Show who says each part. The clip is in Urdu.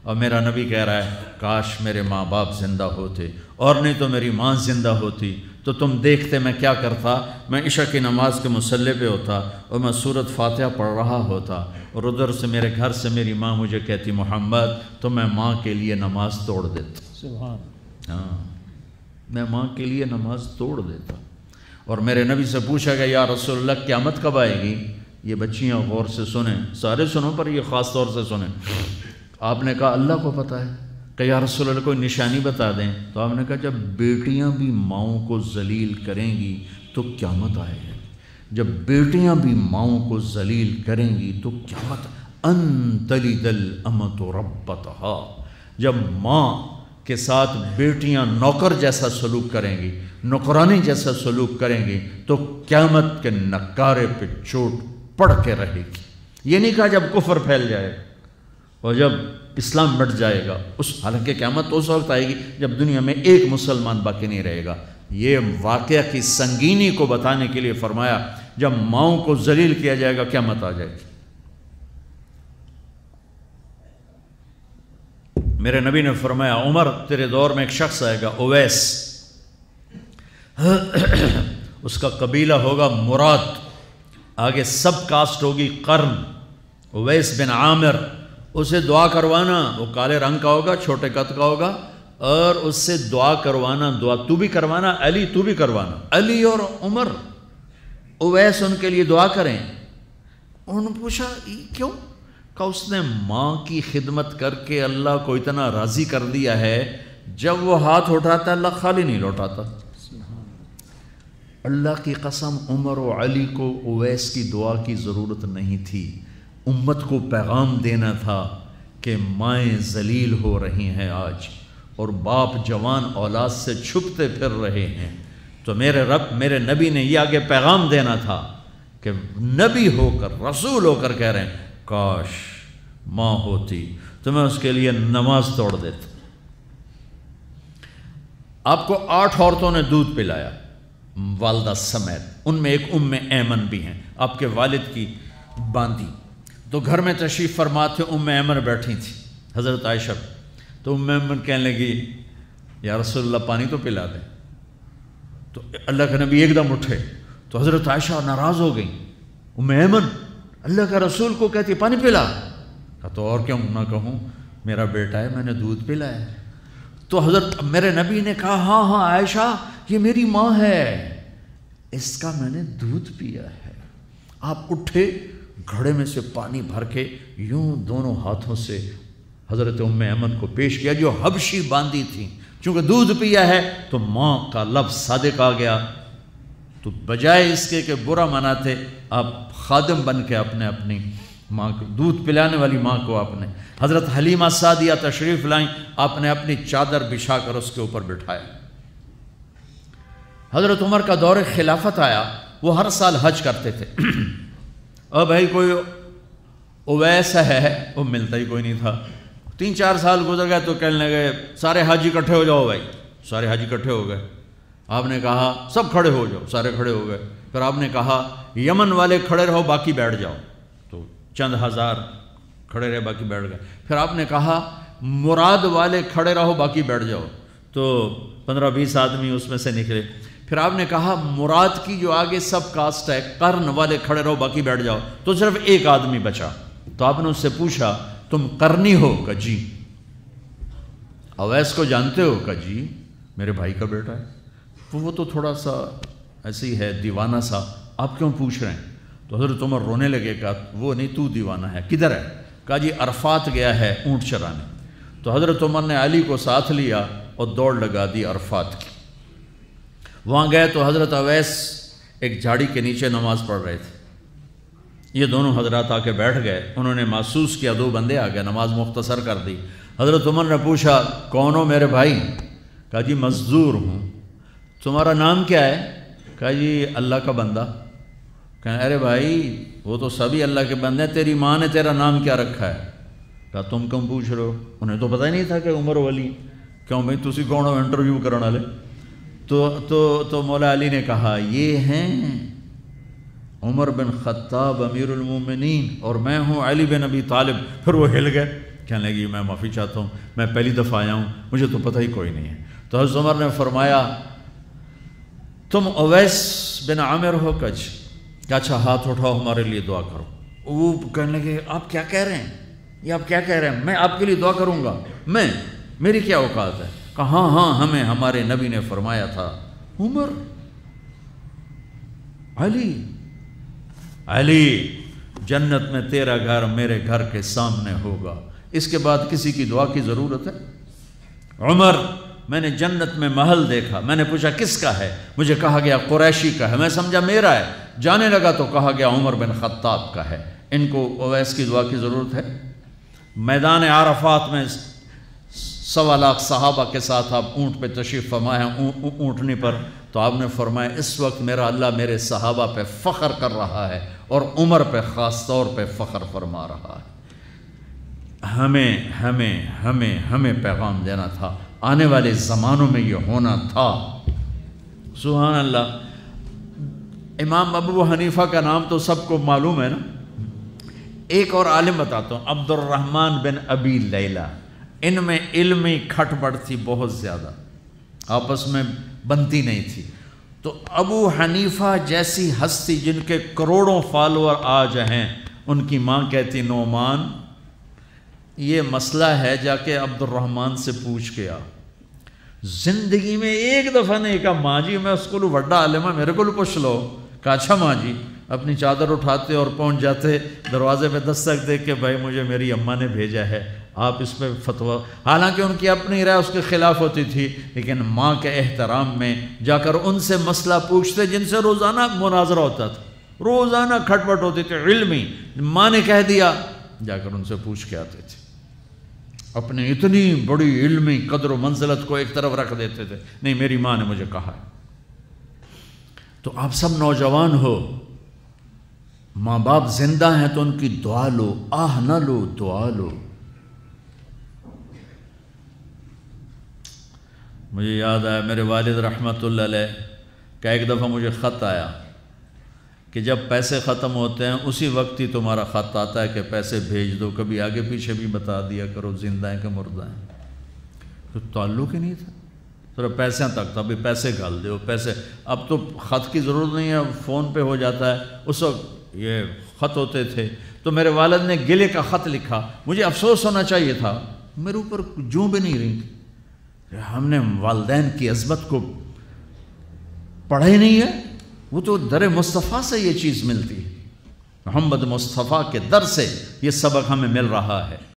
Speaker 1: اور میرا نبی کہہ رہا ہے کاش میرے ماں باپ زندہ ہوتے، اور نہیں تو میری ماں زندہ ہوتی تو تم دیکھتے میں کیا کرتا، میں عشاء کی نماز کے مصلی پہ ہوتا اور میں سورۃ فاتحہ پڑھ رہا ہوتا، اور ادھر سے میرے گھر سے میری ماں مجھے کہتی محمد، تو میں ماں کے لیے نماز توڑ دیتا۔
Speaker 2: سبحان۔
Speaker 1: ہاں، میں ماں کے لیے نماز توڑ دیتا۔ اور میرے نبی سے پوچھا گیا یا رسول اللہ قیامت کب آئے گی؟ یہ بچیاں غور سے سنیں، سارے سنو پر یہ خاص طور سے سنیں۔ آپ نے کہا اللہ کو پتہ ہے۔ کہ یا رسول اللہ کوئی نشانی بتا دیں۔ تو آپ نے کہا جب بیٹیاں بھی ماؤں کو ذلیل کریں گی تو قیامت آئے گی۔ جب بیٹیاں بھی ماؤں کو ذلیل کریں گی تو قیامت، ان تلد الامۃ ربتہا، جب ماں کے ساتھ بیٹیاں نوکر جیسا سلوک کریں گی، نوکرانی جیسا سلوک کریں گی تو قیامت کے نکارے پہ چوٹ پڑ کے رہے گی۔ یہ نہیں کہا جب کفر پھیل جائے اور جب اسلام مٹ جائے گا، حالانکہ قیامت تو اس وقت آئے گی جب دنیا میں ایک مسلمان باقی نہیں رہے گا۔ یہ واقعہ کی سنگینی کو بتانے کے لیے فرمایا جب ماؤں کو ذلیل کیا جائے گا قیامت آ جائے گی۔ میرے نبی نے فرمایا عمر تیرے دور میں ایک شخص آئے گا اویس، اس کا قبیلہ ہوگا مراد، آگے سب کاسٹ ہوگی قرن، اویس بن عامر، اسے دعا کروانا، وہ کالے رنگ کا ہوگا، چھوٹے قد کا ہوگا، اور اس سے دعا کروانا، دعا تو بھی کروانا، علی تو بھی کروانا، علی اور عمر اویس ان کے لیے دعا کریں۔ انہوں نے پوچھا کیوں؟ کہ اس نے ماں کی خدمت کر کے اللہ کو اتنا راضی کر دیا ہے، جب وہ ہاتھ اٹھاتا اللہ خالی نہیں لوٹاتا۔ اللہ کی قسم عمر و علی کو اویس کی دعا کی ضرورت نہیں تھی، امت کو پیغام دینا تھا کہ مائیں ذلیل ہو رہی ہیں آج، اور باپ جوان اولاد سے چھپتے پھر رہے ہیں، تو میرے رب میرے نبی نے یہ آگے پیغام دینا تھا کہ نبی ہو کر رسول ہو کر کہہ رہے ہیں کاش ماں ہوتی تو میں اس کے لیے نماز توڑ دیتا۔ آپ کو 8 عورتوں نے دودھ پلایا والدہ سمیت، ان میں ایک ایمن بھی ہیں، آپ کے والد کی باندی۔ تو گھر میں تشریف فرما تھے، ایمن بیٹھی تھی حضرت عائشہ، تو ایمن کہنے لگی یا رسول اللہ پانی تو پلا دیں۔ تو اللہ کے نبی ایک دم اٹھے تو حضرت عائشہ ناراض ہو گئی، ایمن اللہ کا رسول کو کہتی پانی پلا، کہا تو اور کیوں نہ کہوں، میرا بیٹا ہے میں نے دودھ پلایا ہے۔ تو حضرت میرے نبی نے کہا ہاں ہاں عائشہ یہ میری ماں ہے، اس کا میں نے دودھ پیا ہے۔ آپ اٹھے، گھڑے میں سے پانی بھر کے یوں دونوں ہاتھوں سے حضرت ایمن کو پیش کیا جو حبشی باندی تھی، چونکہ دودھ پیا ہے تو ماں کا لفظ صادق آ گیا، تو بجائے اس کے کہ برا مناتے آپ خادم بن کے اپنی ماں کو دودھ پلانے والی ماں کو آپ نے، حضرت حلیمہ سعدیہ تشریف لائیں، آپ نے اپنی چادر بچھا کر اس کے اوپر بٹھایا۔ حضرت عمر کا دور خلافت آیا، وہ ہر سال حج کرتے تھے، اور بھائی کوئی اویس ہے وہ ملتا ہی کوئی نہیں تھا۔ 3-4 سال گزر گئے تو کہنے لگے سارے حج اکٹھے ہو جاؤ بھائی، سارے حج اکٹھے ہو گئے۔ آپ نے کہا سب کھڑے ہو جاؤ، سارے کھڑے ہو گئے۔ پھر آپ نے کہا یمن والے کھڑے رہو باقی بیٹھ جاؤ، تو چند ہزار کھڑے رہے باقی بیٹھ گئے۔ پھر آپ نے کہا مراد والے کھڑے رہو باقی بیٹھ جاؤ، تو 15-20 آدمی اس میں سے نکلے۔ پھر آپ نے کہا مراد کی جو آگے سب کاسٹ ہے قرن والے کھڑے رہو باقی بیٹھ جاؤ، تو صرف ایک آدمی بچا۔ تو آپ نے اس سے پوچھا تم قرنی ہو؟ کہ جی۔ اویس کو جانتے ہو؟ کہ جی میرے بھائی کا بیٹا ہے۔ وہ تو تھوڑا سا ایسی ہے دیوانہ سا، آپ کیوں پوچھ رہے ہیں؟ تو حضرت عمر رونے لگے، کہا وہ نہیں تو دیوانہ ہے، کدھر ہے؟ کہا جی عرفات گیا ہے اونٹ چرانے۔ تو حضرت عمر نے علی کو ساتھ لیا اور دوڑ لگا دی عرفات کی۔ وہاں گئے تو حضرت اویس ایک جھاڑی کے نیچے نماز پڑھ رہے تھے، یہ دونوں حضرات آ کے بیٹھ گئے، انہوں نے محسوس کیا 2 بندے آ گئے، نماز مختصر کر دی۔ حضرت عمر نے پوچھا کون ہو میرے بھائی؟ کہا جی مزدور ہوں۔ تمہارا نام کیا ہے؟ کہا جی اللہ کا بندہ۔ کہا ارے بھائی وہ تو سبھی اللہ کے بندے ہیں، تیری ماں نے تیرا نام کیا رکھا ہے؟ کہا تم کیوں پوچھ رہے ہو؟ انہیں تو پتہ ہی نہیں تھا کہ عمر ولی۔ کیوں بھائی تسی کون ہو انٹرویو کرنے والے؟ تو مولا علی نے کہا یہ ہیں عمر بن خطاب امیر المومنین اور میں ہوں علی بن ابی طالب۔ پھر وہ ہل گئے، کہنے لگی میں معافی چاہتا ہوں، میں پہلی دفعہ آیا ہوں، مجھے تو پتہ ہی کوئی نہیں ہے۔ تو حضرت عمر نے فرمایا تم اویس بن عامر ہو؟ کہ اچھا ہاتھ اٹھاؤ ہمارے لیے دعا کرو۔ وہ کہنے لگے آپ کیا کہہ رہے ہیں، یہ آپ کیا کہہ رہے ہیں، میں آپ کے لیے دعا کروں گا، میری کیا اوقات ہے؟ کہا ہاں ہمیں ہمارے نبی نے فرمایا تھا عمر علی جنت میں تیرا گھر میرے گھر کے سامنے ہوگا، اس کے بعد کسی کی دعا کی ضرورت ہے؟ عمر میں نے جنت میں محل دیکھا، میں نے پوچھا کس کا ہے، مجھے کہا گیا قریشی کا ہے، میں سمجھا میرا ہے، جانے لگا تو کہا گیا عمر بن خطاب کا ہے، ان کو اویس کی دعا کی ضرورت ہے؟ میدان عرفات میں 1.25 لاکھ صحابہ کے ساتھ آپ اونٹ پہ تشریف فرما ہیں، اونٹنی پر، تو آپ نے فرمایا اس وقت میرا اللہ میرے صحابہ پہ فخر کر رہا ہے اور عمر پہ خاص طور پہ فخر فرما رہا ہے۔ ہمیں پیغام دینا تھا، آنے والے زمانوں میں یہ ہونا تھا۔ سبحان اللہ۔ امام ابو حنیفہ کا نام تو سب کو معلوم ہے نا، ایک اور عالم بتاتا ہوں، عبد الرحمن بن ابی لیلہ، ان میں علمی کھٹ بڑھ تھی بہت زیادہ، آپس میں بنتی نہیں تھی۔ تو ابو حنیفہ جیسی ہستی جن کے کروڑوں فالوور آج ہیں، ان کی ماں کہتی نعمان یہ مسئلہ ہے، جا کے عبد الرحمن سے پوچھ کے آ۔ زندگی میں ایک دفعہ نہیں کہا ماں جی میں اس کو وڈا عالم ہے میرے کو پوچھ لو، کہا اچھا ماں جی، اپنی چادر اٹھاتے اور پہنچ جاتے دروازے پہ دستک دے کے بھائی مجھے میری اماں نے بھیجا ہے، آپ اس پہ فتویٰ، حالانکہ ان کی اپنی رائے اس کے خلاف ہوتی تھی، لیکن ماں کے احترام میں جا کر ان سے مسئلہ پوچھتے جن سے روزانہ مناظرہ ہوتا تھا، روزانہ کھٹ پٹ ہوتی تھی علمی، ماں نے کہہ دیا جا کر ان سے پوچھ کے آتے تھے، اپنی اتنی بڑی علمی قدر و منزلت کو ایک طرف رکھ دیتے تھے، نہیں میری ماں نے مجھے کہا ہے۔ تو آپ سب نوجوان ہو، ماں باپ زندہ ہیں تو ان کی دعا لو، آہ نہ لو، دعا لو۔ مجھے یاد آیا میرے والد رحمۃ اللہ علیہ کا ایک دفعہ مجھے خط آیا کہ جب پیسے ختم ہوتے ہیں اسی وقت ہی تمہارا خط آتا ہے کہ پیسے بھیج دو، کبھی آگے پیچھے بھی بتا دیا کرو زندہ ہیں کہ مردہ ہیں۔ تو تعلق ہی نہیں تھا، صرف پیسوں تک تھا، بھی پیسے گھال دو پیسے، اب تو خط کی ضرورت نہیں ہے، فون پہ ہو جاتا ہے، اس وقت یہ خط ہوتے تھے۔ تو میرے والد نے گلے کا خط لکھا، مجھے افسوس ہونا چاہیے تھا، میرے اوپر جوں بھی نہیں رہی، ہم نے والدین کی عظمت کو پڑھا ہی نہیں ہے، وہ تو در مصطفیٰ سے یہ چیز ملتی ہے، محمد مصطفیٰ کے در سے یہ سبق ہمیں مل رہا ہے۔